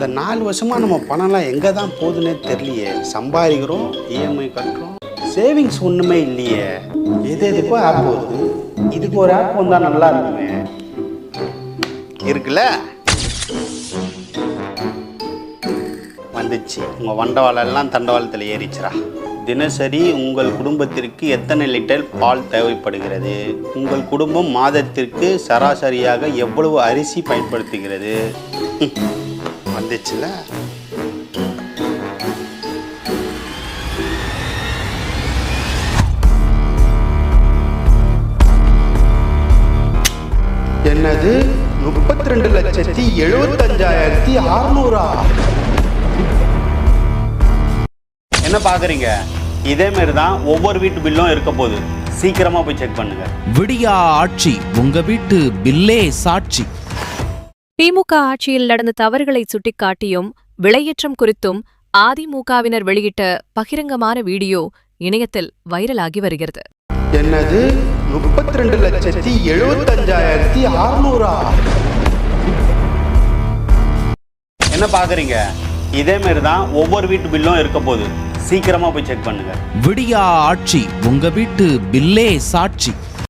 அந்த 4 வருஷமாக நம்ம பணம்லாம் எங்கே தான் போகுதுன்னே தெரியலையே. சம்பாதிக்கிறோம், இஎம்ஐ கட்டுறோம், சேவிங்ஸ் ஒன்றுமே இல்லையே. எதுக்கோ ஆப் வருது. இதுக்கு ஒரு ஆப் வந்தால் நல்லா இருக்குமே. இருக்குல்ல, வந்துச்சு. உங்கள் வண்டவாளெல்லாம் தண்டவாளத்தில் ஏறிச்சுரா. தினசரி உங்கள் குடும்பத்திற்கு எத்தனை லிட்டர் பால் தேவைப்படுகிறது? உங்கள் குடும்பம் மாதத்திற்கு சராசரியாக எவ்வளவு அரிசி பயன்படுத்துகிறது? வந்துச்சுல. என்னது 32,75,600? என்ன பாக்குறீங்க? இதே மாதிரி தான் ஒவ்வொரு வீட்டு பில்லும் இருக்க போகுது. சீக்கிரமா போய் செக் பண்ணுங்க. விடியா ஆட்சி, உங்க வீட்டு பில்லே சாட்சி. திமுக ஆட்சியில் நடந்த தவறுகளை சுட்டிக்காட்டியும் விலையேற்றம் குறித்தும் அதிமுகவினர் வெளியிட்ட பகிரங்கமான வீடியோ இணையத்தில் வைரலாகி வருகிறது. என்னது 32,75,600? என்ன பாக்குறீங்க? இதே மாதிரி தான் ஒவ்வொரு வீட்டு பில்லும் இருக்க போகுது. சீக்கிரமா போய் செக் பண்ணுங்க. விடியா ஆட்சி, உங்க வீட்டு பில்லே சாட்சி.